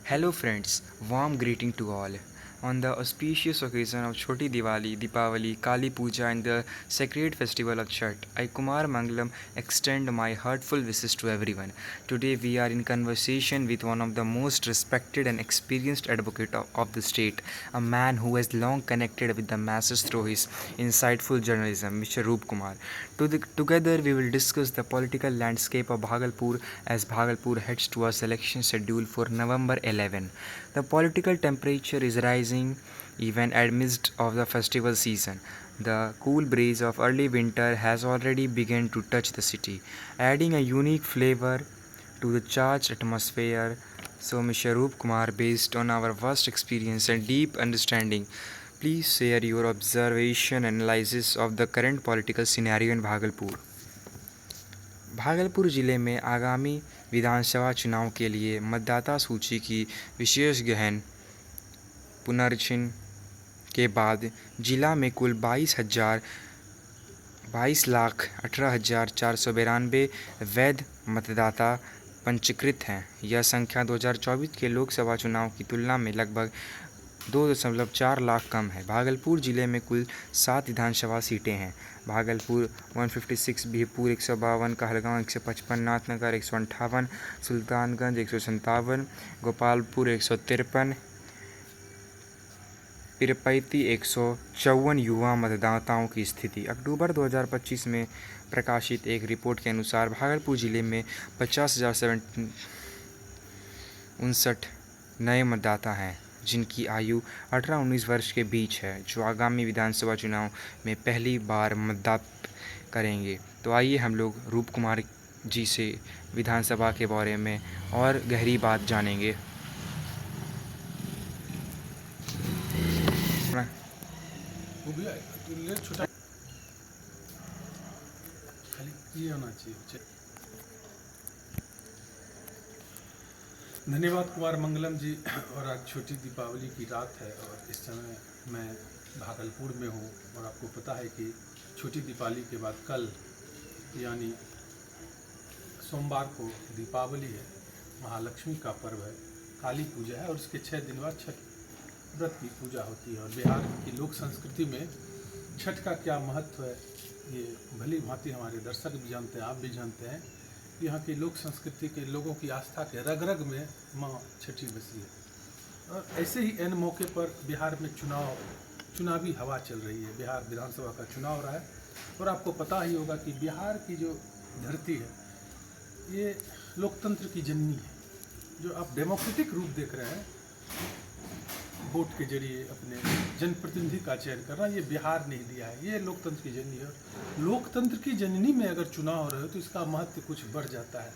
Hello friends, warm greeting to all. On the auspicious occasion of Choti Diwali, Deepavali, Kali Puja and the sacred festival of Chhat, I Kumar Mangalam extend my heartful wishes to everyone. Today we are in conversation with one of the most respected and experienced advocate of the state, a man who has long connected with the masses through his insightful journalism, Mr. Roop Kumar. Together we will discuss the political landscape of Bhagalpur as Bhagalpur heads towards election schedule for November 11. The political temperature is rising even amidst of the festival season. The cool breeze of early winter has already begun to touch the city, adding a unique flavor to the charged atmosphere. So, Mr. Roop Kumar, based on our vast experience and deep understanding, please share your observation and analysis of the current political scenario in Bhagalpur. Bhagalpur जिले में आगामी विधानसभा चुनाव के लिए मतदाता सूची की विशेष गहन पुनरीक्षण के बाद जिला में कुल 22,18,492 वैध मतदाता पंजीकृत हैं। यह संख्या 2024 के लोकसभा चुनाव की तुलना में लगभग 2.4 लाख कम है। भागलपुर जिले में कुल 7 विधानसभा सीटें हैं। भागलपुर 156, बिहपुर 152, कहलगांव 155, नाथनगर 158, सुल्तानगंज 157, गोपालपुर 153, पीरपैंती 154 युवा मतदाताओं की स्थिति। अक्टूबर 2025 में प्रकाशित एक रिपोर्ट के अनुसार भागलपुर जिले में 50,759 नए मतदाता हैं, जिनकी आयु 18-19 वर्ष के बीच है, जो आगामी विधानसभा चुनाव में पहली बार मतदान करेंगे। तो आइए हम लोग रूप कुमार जी से विधानसभा के बारे में और गहरी बात जानेंगे। छोटा खाली ये होना चाहिए। धन्यवाद कुमार मंगलम जी। और आज छोटी दीपावली की रात है और इस समय मैं भागलपुर में हूँ और आपको पता है कि छोटी दीपावली के बाद कल यानी सोमवार को दीपावली है, महालक्ष्मी का पर्व है, काली पूजा है और उसके 6 दिन बाद छठ व्रत की पूजा होती है। और बिहार की लोक संस्कृति में छठ का क्या महत्व है ये भली भांति हमारे दर्शक भी जानते हैं, आप भी जानते हैं। यहाँ की लोक संस्कृति के लोगों की आस्था के रग रग में माँ छठी बसी है। और ऐसे ही एन मौके पर बिहार में चुनावी हवा चल रही है। बिहार विधानसभा का चुनाव हो रहा है और आपको पता ही होगा कि बिहार की जो धरती है ये लोकतंत्र की जननी है। जो आप डेमोक्रेटिक रूप देख रहे हैं, वोट के जरिए अपने जनप्रतिनिधि का चयन करना, ये बिहार ने दिया है। ये लोकतंत्र की जननी है। लोकतंत्र की जननी में अगर चुनाव हो रहे हो तो इसका महत्व कुछ बढ़ जाता है।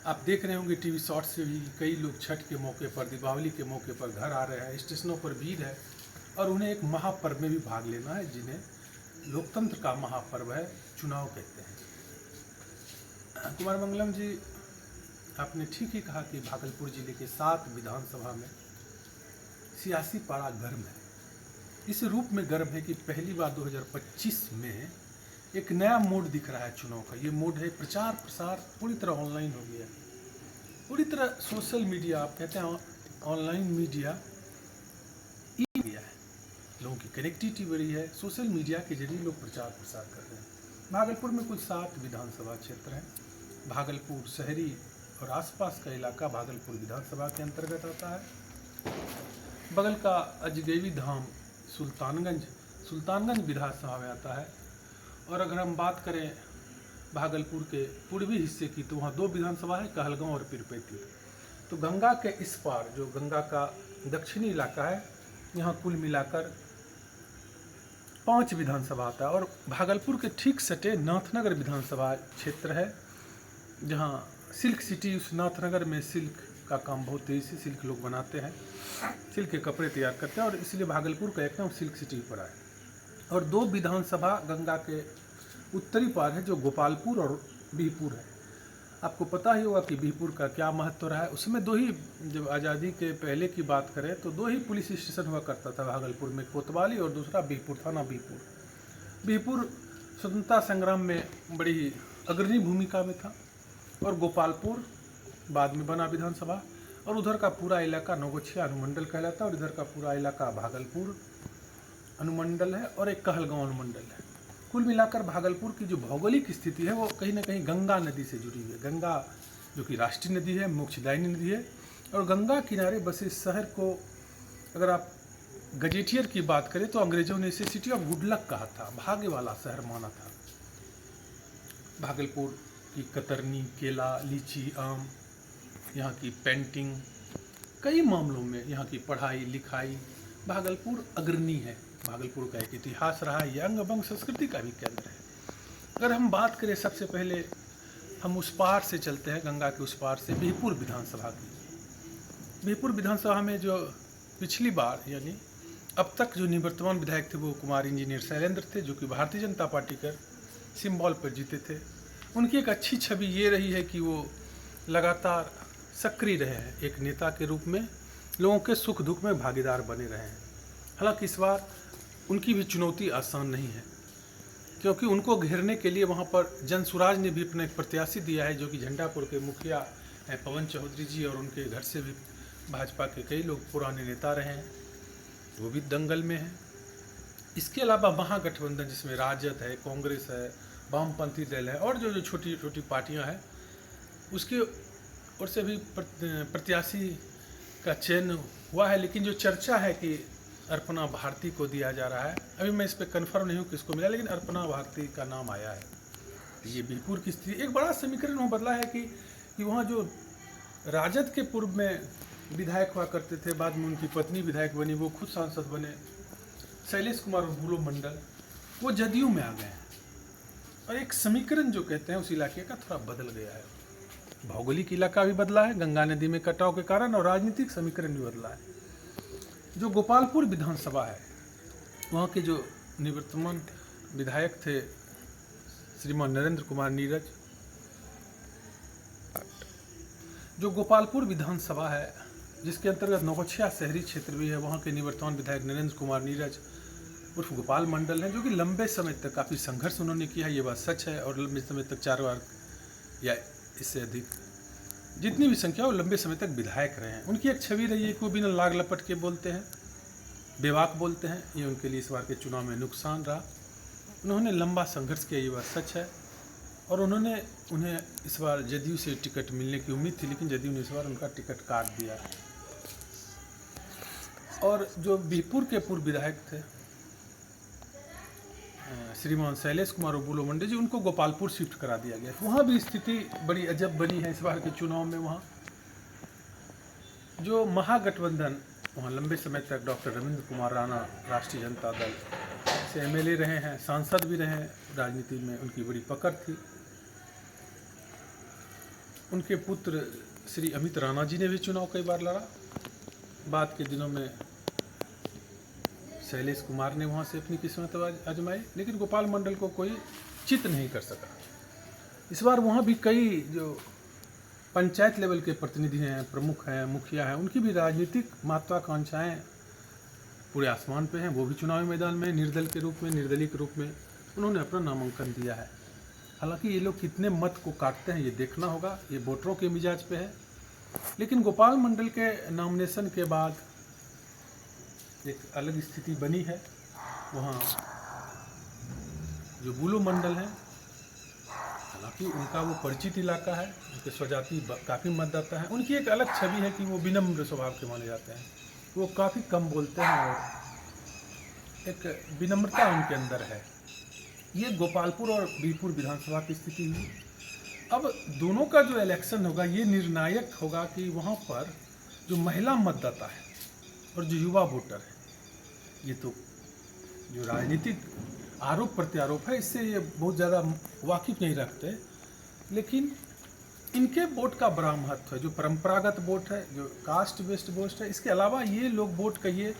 आप देख रहे होंगे टीवी शॉर्ट्स से भी कई लोग छठ के मौके पर, दीपावली के मौके पर घर आ रहे हैं, स्टेशनों पर भीड़ है और उन्हें एक महापर्व में भी भाग लेना है, जिन्हें लोकतंत्र का महापर्व है, चुनाव कहते हैं। कुमार मंगलम जी, आपने ठीक ही कहा कि भागलपुर जिले के 7 विधानसभा में सियासी पारा गर्म है। इस रूप में गर्म है कि पहली बार 2025 में एक नया मोड दिख रहा है चुनाव का। ये मोड है प्रचार प्रसार पूरी तरह ऑनलाइन हो गया, पूरी तरह सोशल मीडिया, आप कहते हैं ऑनलाइन मीडिया गया है। लोगों की कनेक्टिविटी बढ़ी है, सोशल मीडिया के जरिए लोग प्रचार प्रसार कर रहे हैं। भागलपुर में कुल 7 विधानसभा क्षेत्र हैं। भागलपुर शहरी और आसपास का इलाका भागलपुर विधानसभा के अंतर्गत आता है। बगल का अजगैवी धाम सुल्तानगंज विधानसभा में आता है। और अगर हम बात करें भागलपुर के पूर्वी हिस्से की, तो वहाँ 2 विधानसभा है, कहलगांव और पीरपैंती। तो गंगा के इस पार जो गंगा का दक्षिणी इलाका है, यहाँ कुल मिलाकर 5 विधानसभा आता है। और भागलपुर के ठीक सटे नाथनगर विधानसभा क्षेत्र है, जहाँ सिल्क सिटी, उस नाथनगर में सिल्क का काम बहुत तेज़ी से सिल्क लोग बनाते हैं, सिल्क के कपड़े तैयार करते हैं और इसलिए भागलपुर का एक नाम सिल्क सिटी पड़ा है। और 2 विधानसभा गंगा के उत्तरी पार है, जो गोपालपुर और बिहपुर है। आपको पता ही होगा कि बिहपुर का क्या महत्व रहा है। उसमें 2 ही, जब आज़ादी के पहले की बात करें तो 2 ही पुलिस स्टेशन हुआ करता था भागलपुर में, कोतवाली और दूसरा बिहपुर, थाना बिहपुर। बिहपुर स्वतंत्रता संग्राम में बड़ी अग्रणी भूमिका में था और गोपालपुर बाद में बना विधानसभा। और उधर का पूरा इलाका नौगछिया अनुमंडल कहलाता है और इधर का पूरा इलाका भागलपुर अनुमंडल है और एक कहलगांव अनुमंडल है। कुल मिलाकर भागलपुर की जो भौगोलिक स्थिति है वो कहीं ना कहीं गंगा नदी से जुड़ी हुई है। गंगा जो कि राष्ट्रीय नदी है, मोक्षदायिनी नदी है, और गंगा किनारे बसे इस शहर को अगर आप गजेटियर की बात करें तो अंग्रेजों ने इसे सिटी ऑफ गुड लक कहा था, भाग्य वाला शहर माना था। भागलपुर की कतरनी, केला, लीची, आम, यहाँ की पेंटिंग, कई मामलों में यहाँ की पढ़ाई लिखाई, भागलपुर अग्रणी है। भागलपुर का एक इतिहास रहा है, यंग अबंग संस्कृति का भी केंद्र है। अगर हम बात करें सबसे पहले हम उस पार से चलते हैं, गंगा के उस पार से बिहपुर विधानसभा की। बिहपुर विधानसभा में जो पिछली बार यानी अब तक जो निवर्तमान विधायक थे वो कुमार इंजीनियर शैलेंद्र थे, जो कि भारतीय जनता पार्टी के सिंबल पर जीते थे। उनकी एक अच्छी छवि ये रही है कि वो लगातार सक्रिय रहे हैं, एक नेता के रूप में लोगों के सुख दुख में भागीदार बने रहे हैं। हालांकि इस बार उनकी भी चुनौती आसान नहीं है, क्योंकि उनको घेरने के लिए वहाँ पर जनसुराज ने भी अपना एक प्रत्याशी दिया है, जो कि झंडापुर के मुखिया हैं पवन चौधरी जी, और उनके घर से भी भाजपा के कई लोग पुराने नेता रहे हैं, वो भी दंगल में हैं। इसके अलावा महागठबंधन जिसमें राजद है, कांग्रेस है, वामपंथी दल है और जो जो छोटी छोटी पार्टियां हैं, उसके ओर से भी प्रत्याशी का चयन हुआ है। लेकिन जो चर्चा है कि अर्पणा भारती को दिया जा रहा है, अभी मैं इस पर कन्फर्म नहीं हूँ किसको मिला, लेकिन अर्पणा भारती का नाम आया है। ये बिहपुर की स्थिति एक बड़ा समीकरण वहाँ बदला है कि वहाँ जो राजद के पूर्व में विधायक हुआ करते थे, बाद में उनकी पत्नी विधायक बनी, वो खुद सांसद बने, शैलेश कुमार और बुलो मंडल, वो जदयू में आ गए हैं। और एक समीकरण जो कहते हैं उस इलाके का थोड़ा बदल गया है। भौगोलिक इलाका भी बदला है गंगा नदी में कटाव के कारण, और राजनीतिक समीकरण भी बदला है। जो गोपालपुर विधानसभा है, वहाँ के जो निवर्तमान विधायक थे श्रीमान नरेंद्र कुमार नीरज, जो गोपालपुर विधानसभा है जिसके अंतर्गत नौगछिया शहरी क्षेत्र भी है, वहाँ के निवर्तमान विधायक नरेंद्र कुमार नीरज उर्फ गोपाल मंडल हैं, जो कि लंबे समय तक काफ़ी संघर्ष उन्होंने किया, ये बात सच है। और लंबे समय तक 4 बार या इससे अधिक जितनी भी संख्या वो लंबे समय तक विधायक रहे हैं। उनकी एक छवि रही है कि वो बिना लाग लपट के बोलते हैं, बेबाक बोलते हैं, ये उनके लिए इस बार के चुनाव में नुकसान रहा। उन्होंने लंबा संघर्ष किया, ये बात सच है। और उन्हें इस बार जदयू से टिकट मिलने की उम्मीद थी, लेकिन जदयू ने इस बार उनका टिकट काट दिया। और जो बिहपुर के पूर्व विधायक थे श्रीमान शैलेश कुमार और बुलो मंडल जी, उनको गोपालपुर शिफ्ट करा दिया गया। वहाँ भी स्थिति बड़ी अजब बनी है इस बार के चुनाव में। वहाँ जो महागठबंधन, वहाँ लंबे समय तक डॉक्टर रविंद्र कुमार राणा राष्ट्रीय जनता दल से एमएलए रहे हैं, सांसद भी रहे हैं, राजनीति में उनकी बड़ी पकड़ थी। उनके पुत्र श्री अमित राणा जी ने भी चुनाव कई बार लड़ा। बाद के दिनों में शैलेश कुमार ने वहाँ से अपनी किस्मत आजमाई, लेकिन गोपाल मंडल को कोई चित नहीं कर सका। इस बार वहाँ भी कई जो पंचायत लेवल के प्रतिनिधि हैं, प्रमुख हैं, मुखिया हैं, उनकी भी राजनीतिक महत्वाकांक्षाएं पूरे आसमान पे हैं। वो भी चुनावी मैदान में निर्दलीय के रूप में उन्होंने अपना नामांकन दिया है। हालांकि ये लोग कितने मत को काटते हैं ये देखना होगा, ये वोटरों के मिजाज पे है। लेकिन गोपाल मंडल के नॉमिनेशन के बाद एक अलग स्थिति बनी है। वहाँ जो बुलो मंडल है, हालांकि उनका वो परिचित इलाका है, उनके स्वजाति काफ़ी मतदाता है, उनकी एक अलग छवि है कि वो विनम्र स्वभाव के माने जाते हैं, वो काफ़ी कम बोलते हैं और एक विनम्रता उनके अंदर है। ये गोपालपुर और बिहपुर विधानसभा की स्थिति हुई। अब दोनों का जो इलेक्शन होगा ये निर्णायक होगा कि वहाँ पर जो महिला मतदाता है और जो युवा वोटर है, ये तो जो राजनीतिक आरोप प्रत्यारोप है इससे ये बहुत ज़्यादा वाकिफ नहीं रखते, लेकिन इनके वोट का बड़ा महत्व है। जो परंपरागत वोट है, जो कास्ट बेस्ड वोट है, इसके अलावा ये लोग वोट कहिए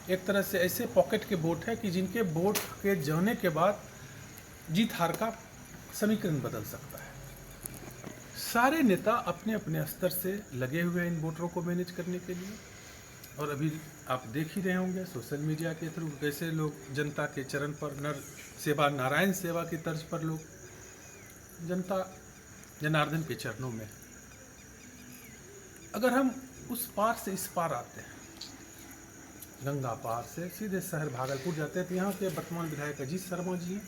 एक तरह से ऐसे पॉकेट के वोट है कि जिनके वोट के जाने के बाद जीत हार का समीकरण बदल सकता है। सारे नेता अपने अपने स्तर से लगे हुए हैं इन वोटरों को मैनेज करने के लिए। और अभी आप देख ही रहे होंगे सोशल मीडिया के थ्रू कैसे लोग जनता के चरण पर नारायण सेवा की तर्ज पर लोग जनता जनार्दन के चरणों में। अगर हम उस पार से इस पार आते हैं, गंगा पार से सीधे शहर भागलपुर जाते हैं। तो यहाँ के वर्तमान विधायक अजीत शर्मा जी हैं,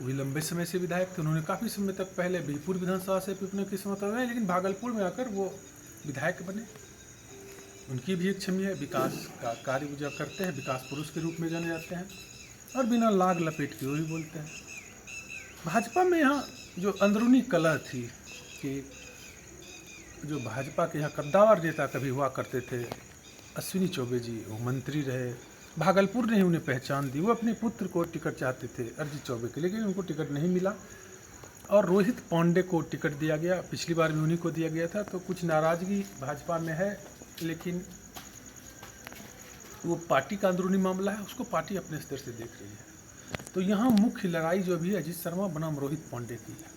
वो लंबे समय से विधायक थे। उन्होंने काफ़ी समय तक पहले बीरपुर विधानसभा से अपनी किस्मत रहे, लेकिन भागलपुर में आकर वो विधायक बने। उनकी भी एक छवि है, विकास का कार्य वो जो करते हैं, विकास पुरुष के रूप में जाने जाते हैं, और बिना लाग लपेट के वो भी बोलते हैं। भाजपा में यहाँ जो अंदरूनी कलह थी कि जो भाजपा के यहाँ कद्दावर नेता कभी हुआ करते थे, अश्विनी चौबे जी, वो मंत्री रहे, भागलपुर ने ही उन्हें पहचान दी। वो अपने पुत्र को टिकट चाहते थे, अरिजीत चौबे के, लेकिन उनको टिकट नहीं मिला और रोहित पांडे को टिकट दिया गया। पिछली बार भी उन्हीं को दिया गया था। तो कुछ नाराज़गी भाजपा में है, लेकिन वो पार्टी का अंदरूनी मामला है, उसको पार्टी अपने स्तर से देख रही है। तो यहाँ मुख्य लड़ाई जो भी है अजीत शर्मा बनाम रोहित पांडे की है।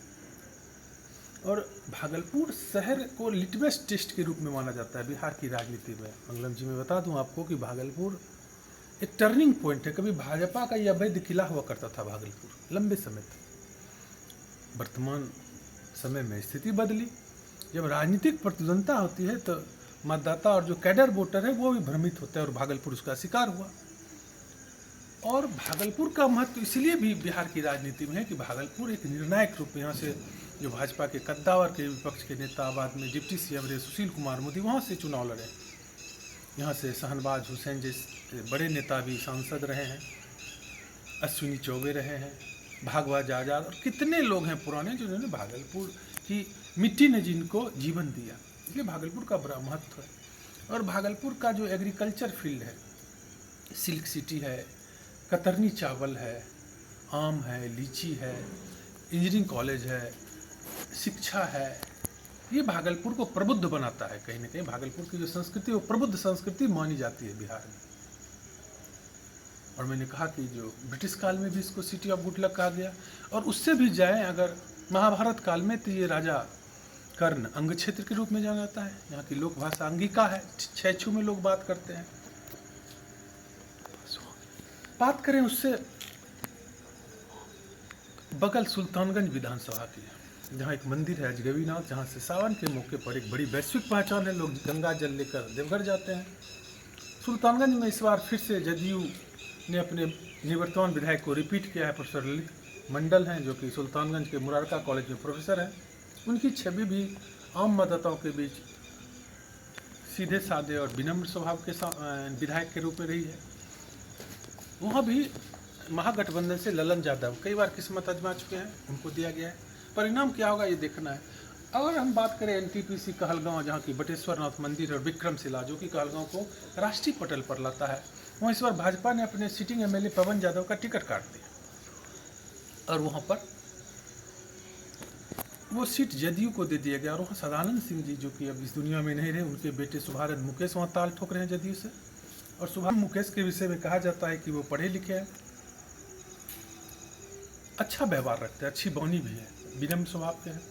और भागलपुर शहर को लिटमस टेस्ट के रूप में माना जाता है बिहार की राजनीति में। मंगलम जी, मैं बता दूं आपको कि भागलपुर एक टर्निंग पॉइंट है। कभी भाजपा का यह अवैध किला हुआ करता था भागलपुर लंबे समय तक। वर्तमान समय में स्थिति बदली। जब राजनीतिक प्रतिद्वंदता होती है तो मतदाता और जो कैडर वोटर है वो भी भ्रमित होता है, और भागलपुर उसका शिकार हुआ। और भागलपुर का महत्व इसलिए भी बिहार की राजनीति में है कि भागलपुर एक निर्णायक रूप में, यहाँ से जो भाजपा के कद्दावर के विपक्ष के नेता, बाद में डिप्टी सीएम रहे सुशील कुमार मोदी, वहाँ से चुनाव लड़े। यहाँ से शहनवाज हुसैन जैसे बड़े नेता भी सांसद रहे हैं, अश्विनी चौबे रहे हैं, भागवत आजाद, और कितने लोग हैं पुराने जिन्होंने भागलपुर की मिट्टी ने जिनको जीवन दिया। इसलिए भागलपुर का बड़ा महत्व है। और भागलपुर का जो एग्रीकल्चर फील्ड है, सिल्क सिटी है, कतरनी चावल है, आम है, लीची है, इंजीनियरिंग कॉलेज है, शिक्षा है, ये भागलपुर को प्रबुद्ध बनाता है। कहीं ना कहीं भागलपुर की जो संस्कृति वो प्रबुद्ध संस्कृति मानी जाती है बिहार में। और मैंने कहा कि जो ब्रिटिश काल में भी इसको सिटी ऑफ गुड लक कहा गया, और उससे भी जाए अगर महाभारत काल में, तो ये राजा कर्ण अंग क्षेत्र के रूप में जाना जाता है। यहाँ की लोक भाषा अंगिका है, छेछू में लोग बात करते हैं। बात करें उससे बगल सुल्तानगंज विधानसभा की, जहाँ एक मंदिर है अजगवीनाथ, जहाँ से सावन के मौके पर एक बड़ी वैश्विक पहचान है, लोग गंगा जल लेकर देवघर जाते हैं। सुल्तानगंज में इस बार फिर से जदयू ने अपने निवर्तमान विधायक को रिपीट किया है। प्रोफेसर ललित मंडल हैं, जो कि सुल्तानगंज के मुरारका कॉलेज में प्रोफेसर हैं। उनकी छवि भी आम मतदाताओं के बीच सीधे साधे और विनम्र स्वभाव के विधायक के रूप में रही है। वहाँ भी महागठबंधन से ललन यादव कई बार किस्मत आजमा चुके हैं, उनको दिया गया है। परिणाम क्या होगा ये देखना है। अगर हम बात करें एनटीपीसी कहलगांव, जहाँ की बटेश्वर नाथ मंदिर और विक्रमशिला, जो कि कहलगांव को राष्ट्रीय पटल पर लाता है, वहाँ इस बार भाजपा ने अपने सिटिंग एमएलए पवन यादव का टिकट काट दिया और वहाँ पर वो सीट जदयू को दे दिया गया। और वहाँ सदानंद सिंह जी, जो कि अब इस दुनिया में नहीं रहे, उनके बेटे शुभानंद मुकेश वहाँ ताल ठोक रहे हैं जदयू से। और शुभानंद मुकेश के विषय में कहा जाता है कि वो पढ़े लिखे हैं, अच्छा व्यवहार रखते हैं, अच्छी बौनी भी है, विनम्र स्वभाव के हैं।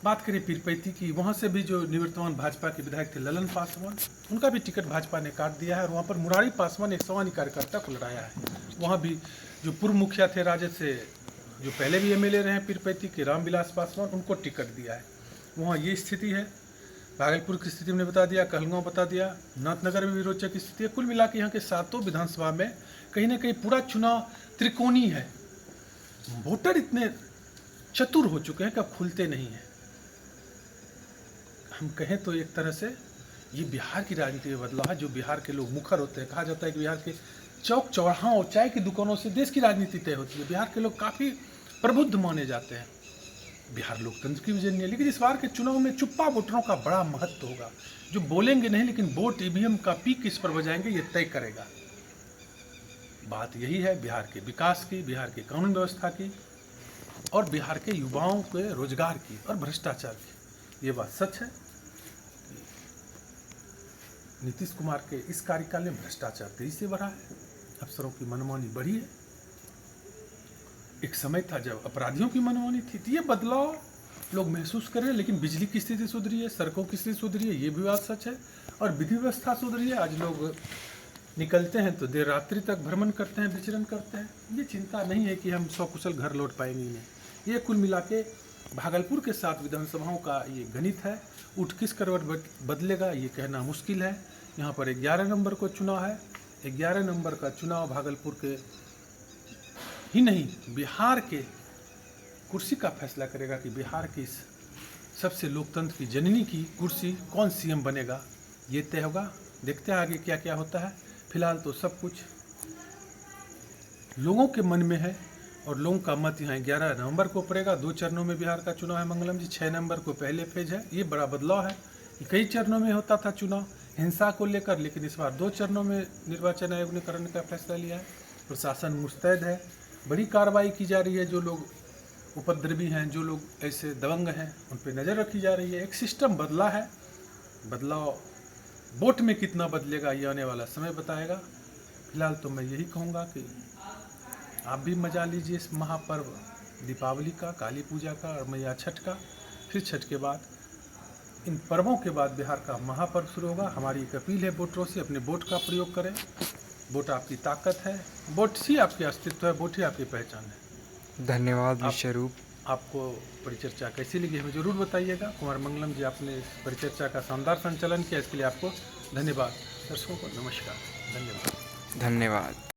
बात करें पीरपैती की, वहाँ से भी जो निवर्तमान भाजपा के विधायक थे ललन पासवान, उनका भी टिकट भाजपा ने काट दिया है। और वहाँ पर मुरारी पासवान एक सामान्य कार्यकर्ता को लड़ाया है। वहाँ भी जो पूर्व मुखिया थे राजद से, जो पहले भी एमएलए रहे हैं पीरपैती के, रामविलास पासवान, उनको टिकट दिया है। वहाँ ये स्थिति है। भागलपुर की स्थिति मैंने बता दिया, कहलगांव बता दिया, नाथनगर में भी रोचक स्थिति है। कुल मिला के यहाँ के 7 विधानसभा में कहीं ना कहीं पूरा चुनाव त्रिकोणी है। वोटर इतने चतुर हो चुके हैं कि अब खुलते नहीं हैं। हम कहें तो एक तरह से ये बिहार की राजनीति में बदलाव है। जो बिहार के लोग मुखर होते हैं, कहा जाता है कि बिहार के चौक चौराहों और चाय की दुकानों से देश की राजनीति तय होती है। बिहार के लोग काफ़ी प्रबुद्ध माने जाते हैं। बिहार लोकतंत्र की विजय नहीं है, लेकिन इस बार के चुनाव में चुप्पा वोटरों का बड़ा महत्व होगा। जो बोलेंगे नहीं, लेकिन वोट ईवीएम का पीक किस पर बजाएंगे ये तय करेगा। बात यही है बिहार के विकास की, बिहार की कानून व्यवस्था की, और बिहार के युवाओं के रोजगार की और भ्रष्टाचार की। ये बात सच है। नीतीश कुमार के इस कार्यकाल में भ्रष्टाचार तेजी से बढ़ा है, अफसरों की मनमानी बढ़ी है। एक समय था जब अपराधियों की मनमानी थी, तो ये बदलाव लोग महसूस कर रहे हैं। लेकिन बिजली की स्थिति सुधरी है, सड़कों की स्थिति सुधरी है, ये भी बात सच है। और विधि व्यवस्था सुधरी है। आज लोग निकलते हैं तो देर रात्रि तक भ्रमण करते हैं, विचरण करते हैं। ये चिंता नहीं है कि हम सकुशल घर लौट पाएंगे। नहीं, ये कुल मिला के भागलपुर के 7 विधानसभाओं का ये गणित है। उठ किस करवट बदलेगा ये कहना मुश्किल है। यहाँ पर 11 नंबर को चुनाव है। 11 नंबर का चुनाव भागलपुर के ही नहीं, बिहार के कुर्सी का फैसला करेगा कि बिहार की इस सबसे लोकतंत्र की जननी की कुर्सी कौन सीएम बनेगा, ये तय होगा। देखते हैं आगे क्या क्या होता है। फिलहाल तो सब कुछ लोगों के मन में है और लोगों का मत यहाँ 11 नवंबर को पड़ेगा। 2 चरणों में बिहार का चुनाव है मंगलम जी। 6 नवंबर को पहले फेज है। ये बड़ा बदलाव है। कई चरणों में होता था चुनाव हिंसा को लेकर, लेकिन इस बार 2 चरणों में निर्वाचन आयोग ने करने का फैसला लिया है। प्रशासन मुस्तैद है, बड़ी कार्रवाई की जा रही है। जो लोग उपद्रवी हैं, जो लोग ऐसे दबंग हैं, उन पर नज़र रखी जा रही है। एक सिस्टम बदला है। बदलाव वोट में कितना बदलेगा ये आने वाला समय बताएगा। फिलहाल तो मैं यही कहूँगा कि आप भी मजा लीजिए इस महापर्व दीपावली का, काली पूजा का और मैया छठ का। फिर छठ के बाद, इन पर्वों के बाद बिहार का महापर्व शुरू होगा। हमारी एक अपील है वोटरों से, अपने वोट का प्रयोग करें। वोट आपकी ताकत है, वोट ही आपके अस्तित्व है, वोट ही आपकी पहचान है। धन्यवाद विश्वरूप। आपको परिचर्चा कैसी लगी हमें ज़रूर बताइएगा। कुमार मंगलम जी, आपने इस परिचर्चा का शानदार संचालन किया, इसके लिए आपको धन्यवाद। दर्शकों को नमस्कार, धन्यवाद। धन्यवाद।